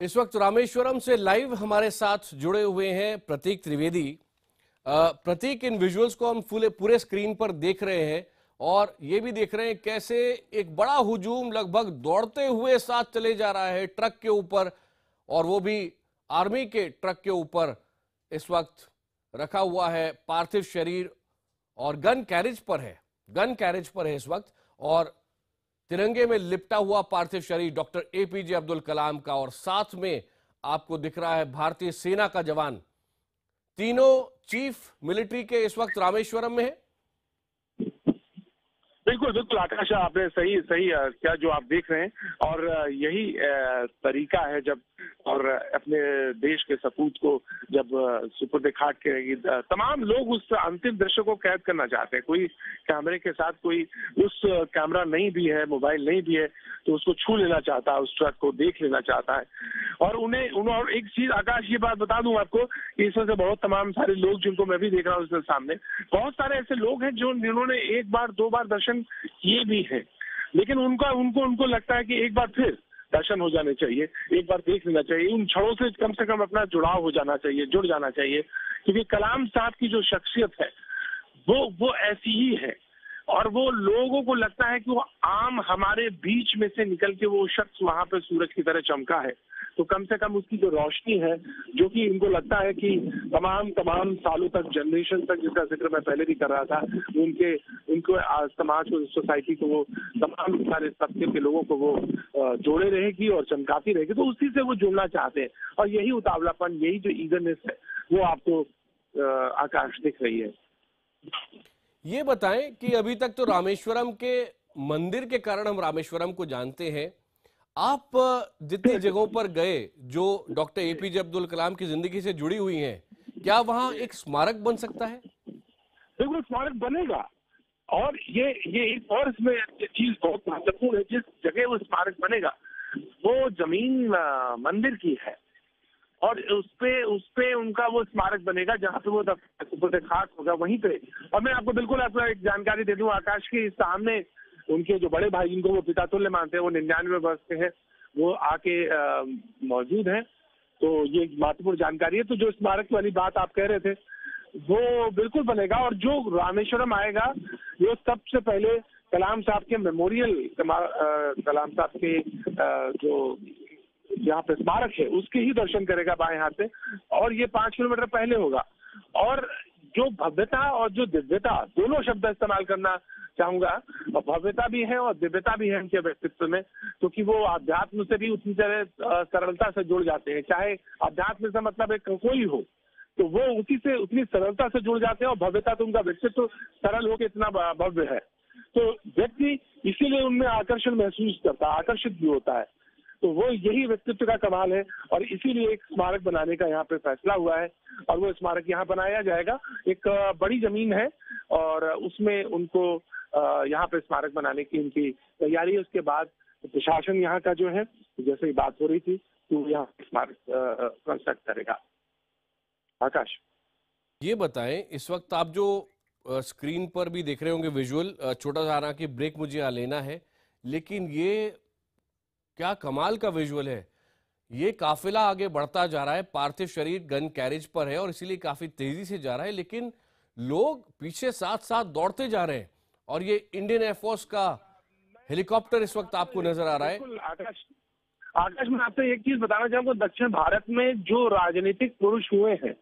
इस वक्त रामेश्वरम से लाइव हमारे साथ जुड़े हुए हैं प्रतीक त्रिवेदी। प्रतीक, इन विजुअल्स को हम पूरे स्क्रीन पर देख रहे हैं और ये भी देख रहे हैं कैसे एक बड़ा हुजूम लगभग दौड़ते हुए साथ चले जा रहा है ट्रक के ऊपर, और वो भी आर्मी के ट्रक के ऊपर इस वक्त रखा हुआ है पार्थिव शरीर, और गन कैरेज पर है इस वक्त, और तिरंगे में लिपटा हुआ पार्थिव शरीर डॉक्टर एपीजे अब्दुल कलाम का, और साथ में आपको दिख रहा है भारतीय सेना का जवान। तीनों चीफ मिलिट्री के इस वक्त रामेश्वरम में है। बिल्कुल बिल्कुल आकाश, आपने सही सही क्या जो आप देख रहे हैं, और यही तरीका है जब और अपने देश के सपूत को जब सुपुर्द खाक करेगी। तमाम लोग उस अंतिम दृश्य को कैद करना चाहते हैं। कोई कैमरे के साथ, कोई उस कैमरा नहीं भी है, मोबाइल नहीं भी है, तो उसको छू लेना चाहता है, उस ट्रक को देख लेना चाहता है। और उन्हें और एक चीज आकाश, ये बात बता दूं आपको कि इसमें से बहुत तमाम सारे लोग जिनको मैं भी देख रहा हूँ उसके सामने, बहुत सारे ऐसे लोग हैं जिन्होंने एक बार दो बार दर्शन किए भी हैं, लेकिन उनको लगता है कि एक बार फिर दर्शन हो जाने चाहिए, एक बार देख लेना चाहिए, उन क्षणों से कम अपना जुड़ाव हो जाना चाहिए, जुड़ जाना चाहिए। क्योंकि कलाम साहब की जो शख्सियत है वो ऐसी ही है, और वो लोगों को लगता है कि वो आम हमारे बीच में से निकल के वो शख्स वहां पे सूरज की तरह चमका है, तो कम से कम उसकी जो रोशनी है, जो कि इनको लगता है कि तमाम सालों तक, जनरेशन तक, जिसका जिक्र मैं पहले भी कर रहा था, उनको समाज को, सोसाइटी को, वो तमाम सारे तबके के लोगों को वो जोड़े रहेगी और चमकाती रहेगी, तो उसी से वो जुड़ना चाहते हैं। और यही उतावलापन, यही जो ईगरनेस है, वो आपको आकाश दिख रही है। ये बताएं कि अभी तक तो रामेश्वरम के मंदिर के कारण हम रामेश्वरम को जानते हैं, आप जितनी जगहों पर गए जो डॉक्टर एपीजे अब्दुल कलाम की जिंदगी से जुड़ी हुई हैं, क्या वहां एक स्मारक बन सकता है? बिल्कुल स्मारक बनेगा, और ये एक और इसमें चीज बहुत महत्वपूर्ण है। जिस जगह वो स्मारक बनेगा वो जमीन मंदिर की है, और उसपे उनका वो स्मारक बनेगा जहाँ पे वो सुपुर्द खाक होगा, वहीं पे। और मैं आपको बिल्कुल एक जानकारी दे दूं आकाश की, सामने उनके जो बड़े भाई, जिनको वो पिता तुल्य मानते हैं, वो 99 वर्ष के हैं, वो आके मौजूद हैं। तो ये महत्वपूर्ण जानकारी है। तो जो स्मारक वाली बात आप कह रहे थे, वो बिल्कुल बनेगा, और जो रामेश्वरम आएगा वो सबसे पहले कलाम साहब के मेमोरियल, कलाम साहब के जो यहाँ पे स्मारक है उसके ही दर्शन करेगा बाएं हाथ से, और ये 5 किलोमीटर पहले होगा। और जो भव्यता और जो दिव्यता, दोनों शब्द इस्तेमाल करना चाहूंगा, भव्यता भी है और दिव्यता भी है उनके व्यक्तित्व में, क्योंकि वो अध्यात्म से भी उतनी तरह सरलता से जुड़ जाते हैं। चाहे अध्यात्म से मतलब एक कोई हो, तो वो उसी से उतनी सरलता से जुड़ जाते हैं, और भव्यता तो उनका व्यक्तित्व सरल होकर इतना भव्य है, तो व्यक्ति इसीलिए उनमें आकर्षण महसूस करता है, आकर्षित भी होता है। तो वो यही व्यक्तित्व का कमाल है, और इसीलिए एक स्मारक बनाने का यहाँ पे फैसला हुआ है, और वो स्मारक यहाँ बनाया जाएगा। एक बड़ी जमीन है और उसमें उनको यहाँ पे स्मारक बनाने की उनकी तैयारी है। उसके बाद प्रशासन यहाँ का जो है, जैसे ही बात हो रही थी, तो यहाँ स्मारक कंस्ट्रक्ट करेगा। आकाश, ये बताएं, इस वक्त आप जो स्क्रीन पर भी देख रहे होंगे विजुअल, छोटा सा हालांकि ब्रेक मुझे यहाँ लेना है, लेकिन ये क्या कमाल का विजुअल है। ये काफिला आगे बढ़ता जा रहा है, पार्थिव शरीर गन कैरेज पर है और इसीलिए काफी तेजी से जा रहा है, लेकिन लोग पीछे साथ साथ दौड़ते जा रहे हैं, और ये इंडियन एयरफोर्स का हेलीकॉप्टर इस वक्त आपको नजर आ रहा है। आकाश, मैं आपसे एक चीज बताना चाहूंगा। दक्षिण भारत में जो राजनीतिक पुरुष हुए हैं,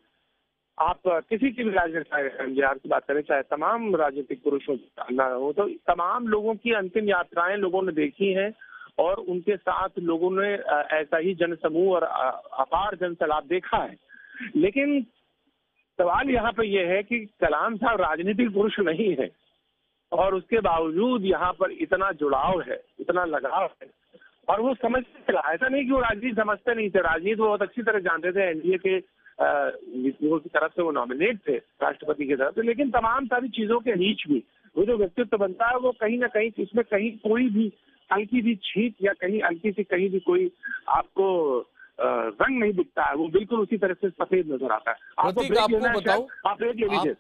आप किसी की भी राजनीतिक की बात करें, चाहे तमाम राजनीतिक पुरुष हो, तो तमाम लोगों की अंतिम यात्राएं लोगों ने देखी हैं, और उनके साथ लोगों ने ऐसा ही जनसमूह और अपार जनसैलाब देखा है। लेकिन सवाल यहाँ पे ये है कि कलाम साहब राजनीतिक पुरुष नहीं है, और उसके बावजूद यहाँ पर इतना जुड़ाव है, इतना लगाव है, और वो समझते थे। ऐसा नहीं कि वो राजनीति समझते नहीं थे, राजनीति वो बहुत अच्छी तरह जानते थे। एनडीए के नीतियों की तरफ से वो नॉमिनेट थे राष्ट्रपति की तरफ से, लेकिन तमाम सारी चीजों के बीच भी वो जो व्यक्तित्व बनता है, वो कहीं ना कहीं इसमें कहीं कोई भी हल्की सी छींट या कहीं हल्की सी कहीं भी कोई आपको रंग नहीं दिखता है, वो बिल्कुल उसी तरह से सफेद नजर आता है। आपको बताऊं, आप ब्रेक ले लीजिए।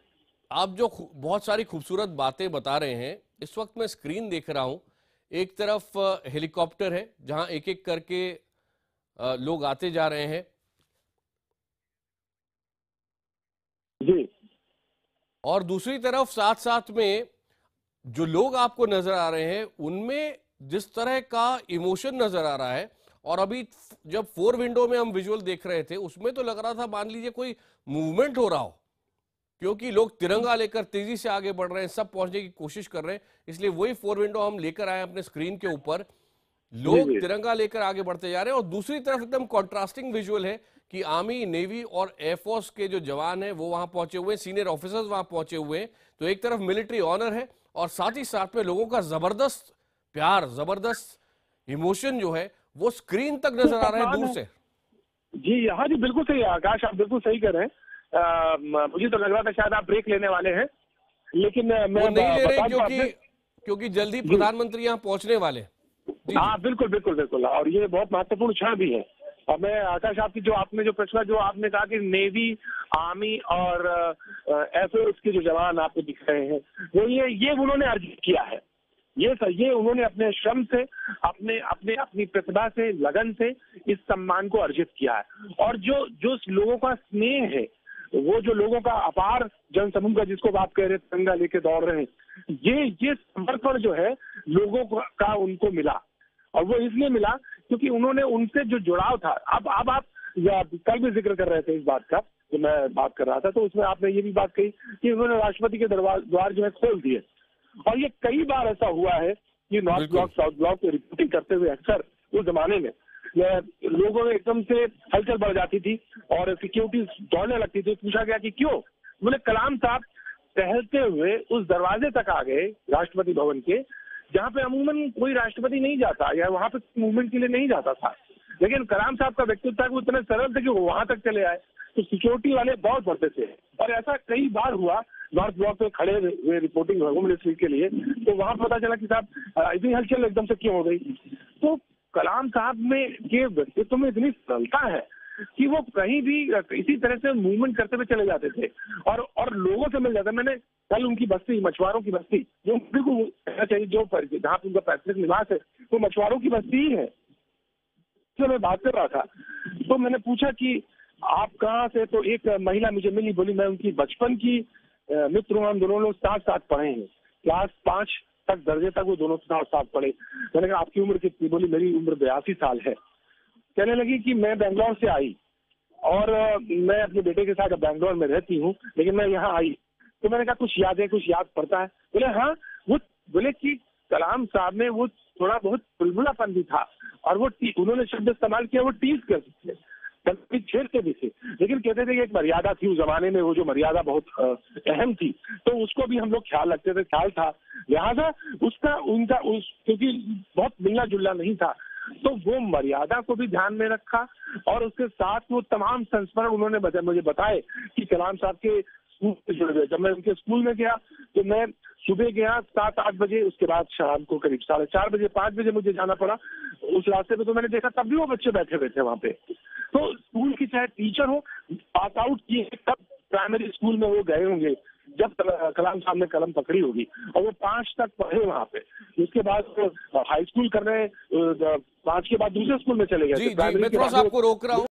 आप जो बहुत सारी खूबसूरत बातें बता रहे हैं, इस वक्त मैं स्क्रीन देख रहा हूं, एक तरफ हेलीकॉप्टर है जहां एक एक करके लोग आते जा रहे हैं। जी। और दूसरी तरफ साथ साथ में जो लोग आपको नजर आ रहे हैं उनमें जिस तरह का इमोशन नजर आ रहा है, और अभी जब 4 विंडो में हम विजुअल देख रहे थे उसमें तो लग रहा था मान लीजिए कोई मूवमेंट हो रहा हो, क्योंकि लोग तिरंगा लेकर तेजी से आगे बढ़ रहे हैं, सब पहुंचने की कोशिश कर रहे हैं। इसलिए वही 4 विंडो हम लेकर आए अपने स्क्रीन के ऊपर। जी लोग जी। तिरंगा लेकर आगे बढ़ते जा रहे हैं और दूसरी तरफ एकदम कॉन्ट्रास्टिंग विजुअल है कि आर्मी, नेवी और एयरफोर्स के जो जवान हैं वो वहां पहुंचे हुए हैं, सीनियर ऑफिसर्स वहां पहुंचे हुए हैं। तो एक तरफ मिलिट्री ऑनर है और साथ ही साथ में लोगों का जबरदस्त प्यार, जबरदस्त इमोशन जो है वो स्क्रीन तक तो नजर आ रहा है सम्मान दूर है। से। जी हाँ जी, बिल्कुल सही है आकाश, आप बिल्कुल सही कर रहे हैं। मुझे तो लग रहा था शायद आप ब्रेक लेने वाले हैं, लेकिन वो मैं नहीं ले रहे बता दूं क्योंकि आपने। क्योंकि जल्दी जी। प्रधानमंत्री यहाँ पहुंचने वाले हैं। जी जी। हाँ बिल्कुल बिल्कुल बिल्कुल, और ये बहुत महत्वपूर्ण क्षण भी है। और मैं आकाश, आपकी जो आपने जो प्रश्न जो आपने कहा कि नेवी, आर्मी और एयरफोर्स के जो जवान आपको दिख रहे हैं, वो ये उन्होंने अर्जित किया है। ये उन्होंने अपने श्रम से, अपने अपने अपनी प्रतिभा से, लगन से इस सम्मान को अर्जित किया है। और जो जो लोगों का स्नेह है, वो जो लोगों का अपार जनसमूह का, जिसको आप कह रहे हैं तिरंगा लेके दौड़ रहे हैं, ये समर्पण जो है लोगों का उनको मिला। और वो इसलिए मिला क्योंकि उन्होंने उनसे जो जुड़ाव था। अब आप कल भी जिक्र कर रहे थे इस बात का, जो मैं बात कर रहा था, तो उसमें आपने ये भी बात कही कि उन्होंने राष्ट्रपति के द्वार जो है खोल दिए। और ये कई बार ऐसा हुआ है कि नॉर्थ बिल्कुल ब्लॉक, साउथ ब्लॉक की रिपोर्टिंग करते हुए अक्सर उस जमाने में लोगों में एकदम से हलचल बढ़ जाती थी और सिक्योरिटी दौड़ने लगती थी। पूछा गया कि क्यों? बोले कलाम साहब टहलते हुए उस दरवाजे तक आ गए राष्ट्रपति भवन के, जहाँ पे अमूमन कोई राष्ट्रपति नहीं जाता या वहां पे मूवमेंट के लिए नहीं जाता था। लेकिन कलाम साहब का व्यक्तित्व था कि वो इतने सरल थे कि वो वहां तक चले आए। तो सिक्योरिटी वाले बहुत बढ़ते थे और ऐसा कई बार हुआ। नॉर्थ ब्लॉक पे खड़े हुए रिपोर्टिंग होम मिनिस्ट्री के लिए, तो वहां पता चला कि साहब इतनी हलचल एकदम से क्यों हो गई। तो कलाम साहब में के व्यक्तित्व में इतनी सरलता है कि वो कहीं भी इसी तरह से मूवमेंट करते हुए चले जाते थे और लोगों से मिल जाते। मैंने कल उनकी बस्ती, मछुआरों की बस्ती, जो बिल्कुल कहना चाहिए जो जहाँ पे उनका पैतृक निवास है, वो मछुआरों की बस्ती ही है। तो मैं बात कर रहा था, तो मैंने पूछा कि आप कहाँ से? तो एक महिला मुझे मिली, बोली मैं उनकी बचपन की मित्र हूँ, हम दोनों लोग साथ साथ पढ़े हैं, क्लास 5 तक दर्जे तक वो दोनों साथ साथ पढ़े। मैंने कहा आपकी उम्र कितनी? बोली मेरी उम्र 82 साल है। कहने लगी कि मैं बेंगलोर से आई और मैं अपने बेटे के साथ बेंगलोर में रहती हूँ, लेकिन मैं यहाँ आई। तो मैंने कहा कुछ याद है, कुछ याद पड़ता है? बोले हाँ। वो बोले कि कलाम साहब में वो थोड़ा बहुत बुलबुलापन भी था और वो उन्होंने शब्द इस्तेमाल किया, वो टीज करते थे, कभी छेड़ते भी थे, लेकिन कहते थे कि एक मर्यादा थी उस जमाने में, वो जो मर्यादा बहुत अहम थी, तो उसको भी हम लोग ख्याल रखते थे, ख्याल था। लिहाजा उसका उनका उस क्योंकि बहुत मिलना जुलना नहीं था, तो वो मर्यादा को भी ध्यान में रखा। और उसके साथ वो तमाम संस्मरण उन्होंने मुझे बताए कि कलाम साहब के स्कूल से जुड़े हुए। जब मैं उनके स्कूल में गया तो मैं सुबह गया 7-8 बजे, उसके बाद शाम को करीब 4:30 बजे 5 बजे मुझे जाना पड़ा। उस रास्ते पे तो मैंने देखा तब भी वो बच्चे बैठे हुए थे वहाँ पे। तो स्कूल की चाहे टीचर हो, पास आउट किए तब प्राइमरी स्कूल में वो गए होंगे जब कलाम साहब ने कलम पकड़ी होगी, और वो 5 तक पढ़े वहाँ पे। उसके बाद हाई स्कूल करने 5 के बाद दूसरे स्कूल में चले गए जी थे। जी, मैं थोड़ा सा आपको रोक रहा हूँ।